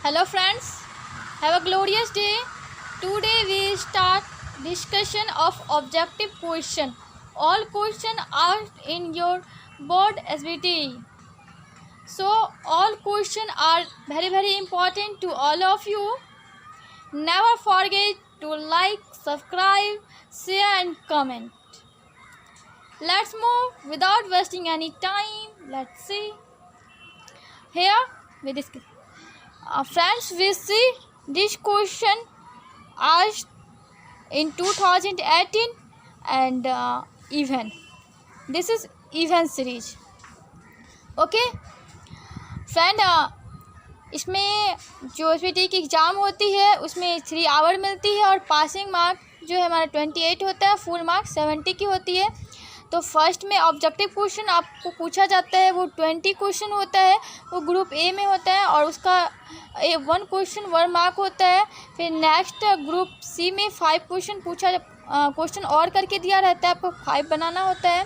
Hello friends, have a glorious day. Today we start discussion of objective question. All questions are in your board SBT. So all questions are very important to all of you. Never forget to like, subscribe, share and comment. Let's move without wasting any time. Let's see. Here we discuss. Friends, we see this question asked in 2018 and even. This is even series. Okay, friend इसमें जो SBT की exam होती है उसमें 3 our मिलती है और passing mark जो है हमारा 28 होता है, फुल मार्क 70 की होती है। तो फर्स्ट में ऑब्जेक्टिव क्वेश्चन आपको पूछा जाता है, वो 20 क्वेश्चन होता है, वो ग्रुप ए में होता है और उसका 1 क्वेश्चन 1 मार्क होता है। फिर नेक्स्ट ग्रुप सी में 5 क्वेश्चन क्वेश्चन और करके दिया रहता है, आपको 5 बनाना होता है।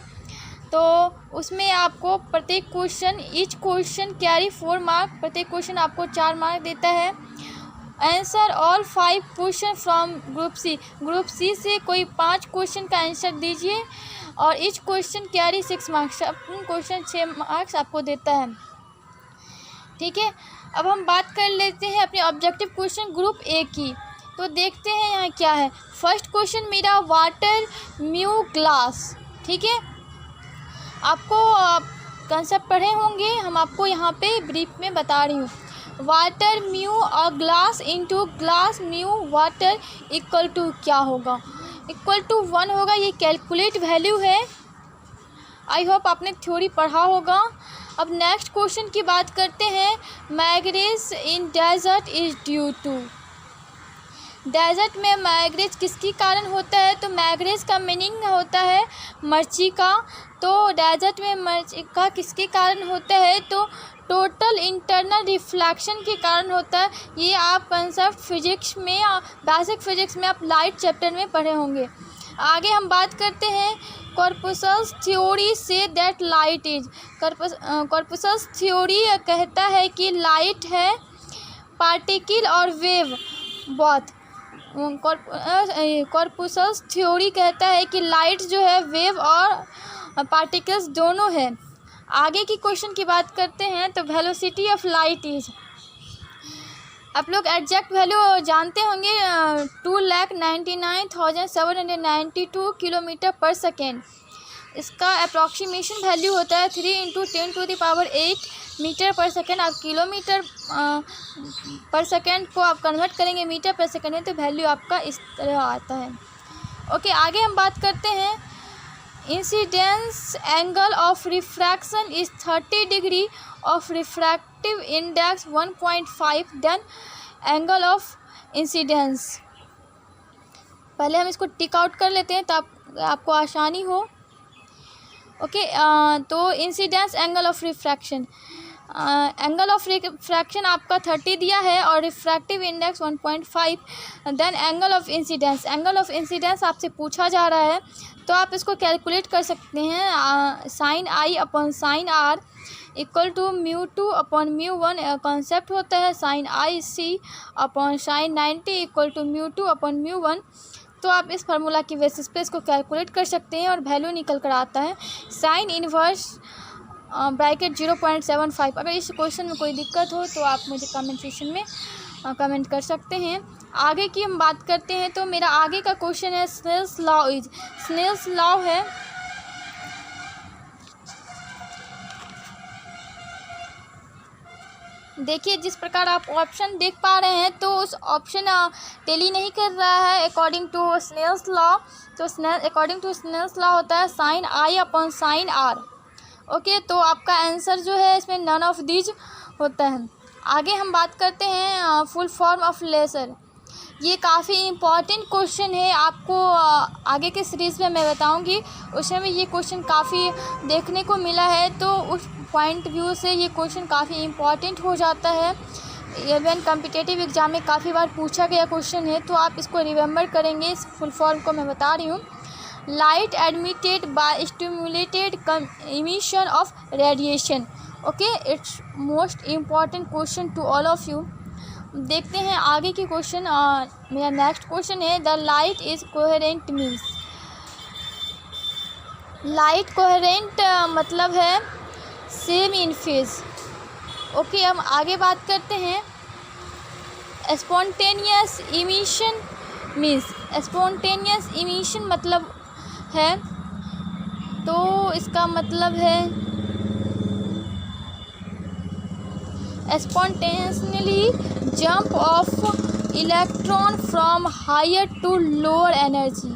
तो उसमें आपको प्रत्येक question each question carry 4 mark, प्रत्येक क्वेश्चन आपको 4 मार्क देता है। Answer all 5 question from group C से कोई 5 क्वेश्चन का आंसर दीजिए और each question carry 6 marks, question 6 marks आपको देता है। ठीक है, अब हम बात कर लेते हैं अपने ऑब्जेक्टिव क्वेश्चन ग्रुप ए की। तो देखते हैं यहाँ क्या है। फर्स्ट क्वेश्चन मेरा वाटर म्यू ग्लास। ठीक है, आपको कंसेप्ट पढ़े होंगे, हम आपको यहाँ पे ब्रीफ में बता रही हूँ। वाटर म्यू और glass into glass mu water equal to क्या होगा, इक्वल टू 1 होगा। ये कैलकुलेट वैल्यू है। आई होप आपने थ्योरी पढ़ा होगा। अब नेक्स्ट क्वेश्चन की बात करते हैं। Mirage in desert is due to. Desert में मैग्रेज किसके कारण होता है? तो मैग्रेज का मीनिंग होता है मर्ची का। तो डेजर्ट में मर्ची का किसके कारण होता है? तो टोटल इंटरनल रिफ्लेक्शन के कारण होता है। ये आप कंसेप्ट फिजिक्स में, बेसिक फिजिक्स में आप लाइट चैप्टर में पढ़े होंगे। आगे हम बात करते हैं corpuscles theory say that light is. Corpuscles theory कहता है कि लाइट है पार्टिकल और वेव बहुत। कॉर्पसल्स थ्योरी कहता है कि लाइट जो है वेव और पार्टिकल्स दोनों है। आगे की क्वेश्चन की बात करते हैं तो वेलोसिटी ऑफ लाइट इज। आप लोग एग्जैक्ट वैल्यू जानते होंगे, 2,99,792 किलोमीटर पर सेकेंड। इसका अप्रॉक्सीमेशन वैल्यू होता है 3 × 10⁸ मीटर पर सेकेंड। आप किलोमीटर पर सेकेंड को आप कन्वर्ट करेंगे मीटर पर सेकेंड में तो वैल्यू आपका इस तरह आता है। ओके, आगे हम बात करते हैं। Incidence angle of refraction is 30 degree of refractive index 1.5 then angle of incidence. पहले हम इसको टिक आउट कर लेते हैं तो आपको आसानी हो। ओके, तो incidence angle of refraction, angle of refraction आपका 30 दिया है और refractive index 1.5। Then angle of incidence, angle of incidence आपसे पूछा जा रहा है तो आप इसको कैलकुलेट कर सकते हैं। Sine i upon sine r equal to μ2 upon μ1 concept होता है। Sine i c upon sine 90 equal to μ2 upon μ1। तो आप इस फार्मूला की बेसिस पे इसको कैलकुलेट कर सकते हैं और वैल्यू निकल कर आता है साइन इनवर्स ब्रैकेट 0.75। अगर इस क्वेश्चन में कोई दिक्कत हो तो आप मुझे कमेंट सेक्शन में कमेंट कर सकते हैं। आगे की हम बात करते हैं तो मेरा आगे का क्वेश्चन है Snell's law is. Snell's law है, देखिए जिस प्रकार आप ऑप्शन देख पा रहे हैं तो उस ऑप्शन टेली नहीं कर रहा है अकॉर्डिंग टू स्नेल्स लॉ। तो अकॉर्डिंग टू स्नेल्स लॉ होता है sine i upon sine r. Okay, तो आपका आंसर जो है इसमें नन ऑफ दीज होता है। आगे हम बात करते हैं फुल फॉर्म ऑफ लेज़र। ये काफ़ी इम्पॉर्टेंट क्वेश्चन है, आपको आगे के सीरीज़ में मैं बताऊंगी। उसमें ये क्वेश्चन काफ़ी देखने को मिला है तो उस पॉइंट व्यू से ये क्वेश्चन काफ़ी इम्पॉर्टेंट हो जाता है। इवन कॉम्पिटिटिव एग्जाम में काफ़ी बार पूछा गया क्वेश्चन है तो आप इसको रिमेंबर करेंगे। इस फुल फॉर्म को मैं बता रही हूँ। Light admitted by stimulated emission of radiation. Okay, it's most important question to all of you. देखते हैं आगे के क्वेश्चन। मेरा नेक्स्ट क्वेश्चन है the light is coherent means. Light coherent मतलब है सेम इन फेज। ओके, हम आगे बात करते हैं spontaneous emission means. Spontaneous emission मतलब है, तो इसका मतलब है spontaneously jump of electron from higher to lower energy.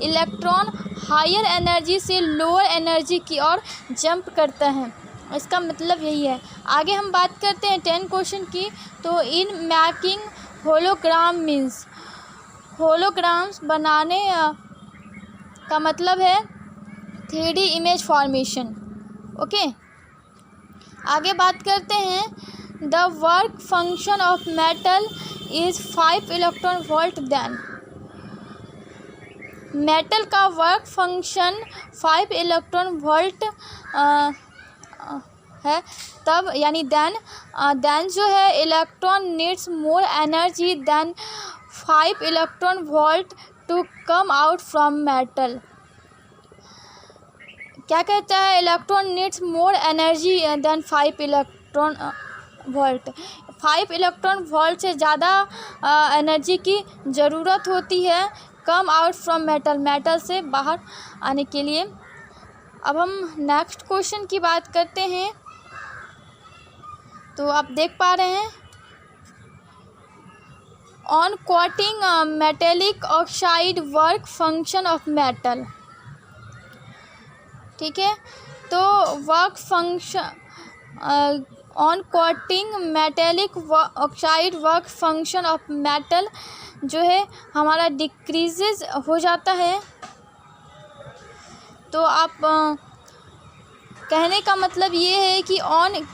Electron higher energy से लोअर एनर्जी की ओर जंप करता है, इसका मतलब यही है। आगे हम बात करते हैं 10 क्वेश्चन की। तो in making hologram means. Holograms बनाने का मतलब है 3D इमेज फॉर्मेशन। ओके, आगे बात करते हैं the work function of metal is 5 electron volt then. Metal का वर्क फंक्शन 5 इलेक्ट्रॉन वोल्ट है, तब यानी देन जो है electron needs more energy than 5 electron volt to come out from metal. क्या कहता है, electron needs more energy than 5 electron volt. 5 electron volt से ज़्यादा एनर्जी की ज़रूरत होती है come out from metal, metal से बाहर आने के लिए। अब हम नेक्स्ट क्वेश्चन की बात करते हैं। तो आप देख पा रहे हैं on coating metallic oxide work function of metal. ठीक है, तो work function on coating metallic oxide work function of metal जो है हमारा डिक्रीजेज हो जाता है। तो आप कहने का मतलब ये है कि on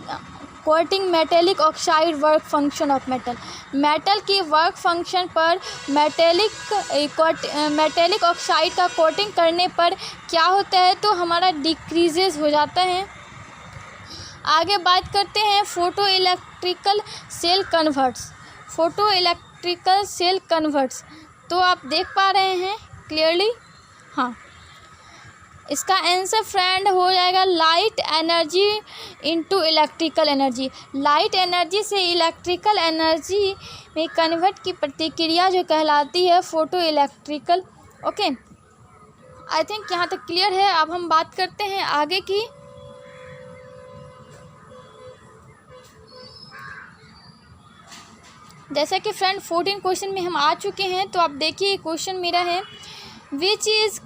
coating metallic oxide work function of metal, metal की वर्क फंक्शन पर मेटेलिक ऑक्साइड का कोटिंग करने पर क्या होता है, तो हमारा डिक्रीजेस हो जाता है। आगे बात करते हैं photo electrical cell converts. Photo electrical cell converts, तो आप देख पा रहे हैं क्लियरली। हाँ, इसका आंसर फ्रेंड हो जाएगा light energy into electrical energy. Light energy से इलेक्ट्रिकल एनर्जी में कन्वर्ट की प्रतिक्रिया जो कहलाती है photo electrical. Okay, I think यहाँ तक क्लियर है। अब हम बात करते हैं आगे की। जैसा कि फ्रेंड 14 क्वेश्चन में हम आ चुके हैं, तो आप देखिए क्वेश्चन मेरा है विच इज़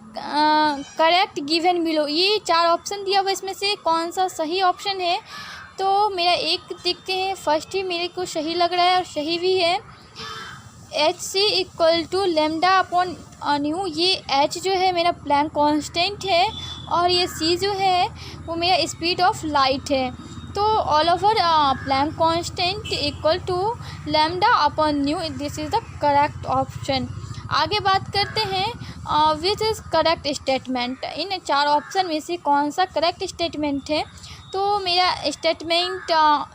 करेक्ट गिवन बिलो। ये 4 ऑप्शन दिया हुआ, इसमें से कौन सा सही ऑप्शन है। तो मेरा एक देखते हैं, फर्स्ट ही मेरे को सही लग रहा है और सही भी है। HC equal to lambda upon nu. ये H जो है मेरा प्लैंक कांस्टेंट है और ये C जो है वो मेरा स्पीड ऑफ लाइट है। तो all over Planck constant equal to lambda upon nu, this is the correct option. आगे बात करते हैं विच इज़ करेक्ट स्टेटमेंट। इन 4 ऑप्शन में से कौन सा करेक्ट स्टेटमेंट है, तो मेरा स्टेटमेंट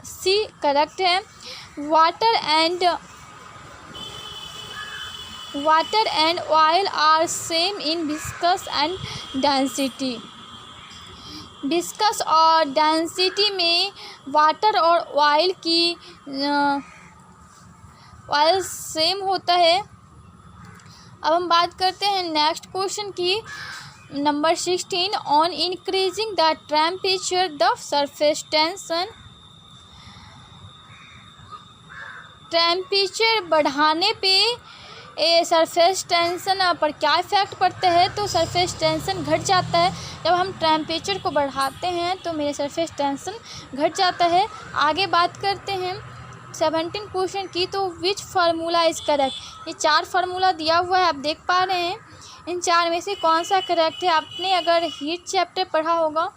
C करेक्ट है। Water and oil are same in viscous and density. Viscous और डेंसिटी में वाटर और ऑयल की ऑयल सेम होता है। अब हम बात करते हैं नेक्स्ट क्वेश्चन की, number 16। On increasing the temperature the surface tension. Temperature बढ़ाने पे सरफेस टेंशन पर क्या इफ़ेक्ट पड़ता है, तो सरफेस टेंशन घट जाता है। जब हम टेम्परेचर को बढ़ाते हैं तो मेरे सरफेस टेंशन घट जाता है। आगे बात करते हैं 17 क्वेश्चन की। तो विच फार्मूला इज़ करेक्ट। ये 4 फार्मूला दिया हुआ है, आप देख पा रहे हैं। इन 4 में से कौन सा करेक्ट है। आपने अगर हीट चैप्टर पढ़ा होगा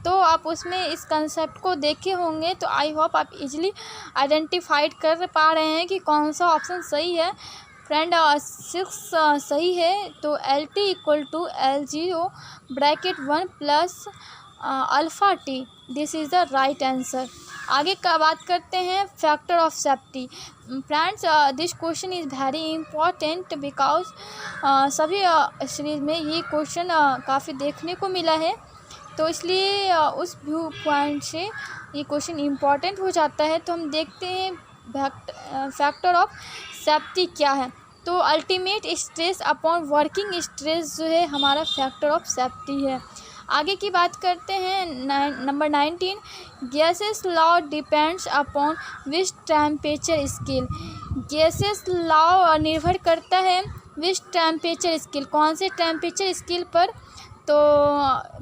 तो आप उसमें इस कंसेप्ट को देखे होंगे, तो आई होप आप इजीली आइडेंटिफाइड कर पा रहे हैं कि कौन सा ऑप्शन सही है। फ्रेंड 6 सही है, तो LT equal to L0 bracket 1 plus alpha T, this is the right answer. आगे का बात करते हैं factor of safety. Friends, this question is very important because सभी सीरीज़ में ये क्वेश्चन काफ़ी देखने को मिला है, तो इसलिए उस व्यू पॉइंट से ये क्वेश्चन इम्पॉर्टेंट हो जाता है। तो हम देखते हैं फैक्टर ऑफ सेफ्टी क्या है। तो ultimate stress upon working stress जो है हमारा फैक्टर ऑफ सेफ्टी है। आगे की बात करते हैं number 19, gases law depends upon which temperature scale. Gases law निर्भर करता है विच टेम्परेचर स्केल, कौन से टेम्परेचर स्केल पर, तो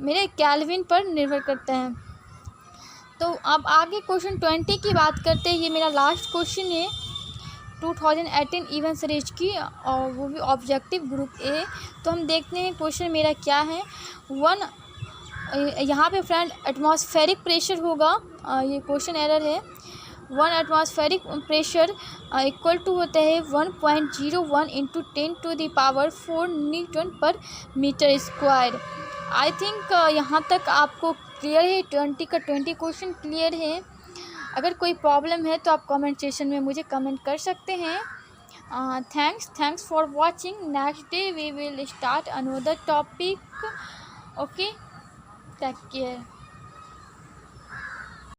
मेरे केल्विन पर निर्भर करता है। तो अब आगे क्वेश्चन 20 की बात करते हैं। ये मेरा लास्ट क्वेश्चन है 2018 इवेंट सीरीज की, और वो भी ऑब्जेक्टिव ग्रुप ए। तो हम देखते हैं क्वेश्चन मेरा क्या है। यहाँ पे फ्रेंड एटमॉस्फेरिक प्रेशर होगा, ये क्वेश्चन एरर है। 1 एटमॉस्फेरिक प्रेशर इक्वल टू होता है 1.01 इंटू 10⁴ न्यूटन पर मीटर स्क्वायर। आई थिंक यहाँ तक आपको क्लियर है, 20 का 20 क्वेश्चन क्लियर है। अगर कोई प्रॉब्लम है तो आप कमेंट सेक्शन में मुझे कमेंट कर सकते हैं। Thanks for watching. Next day we will start another topic. Okay, take care.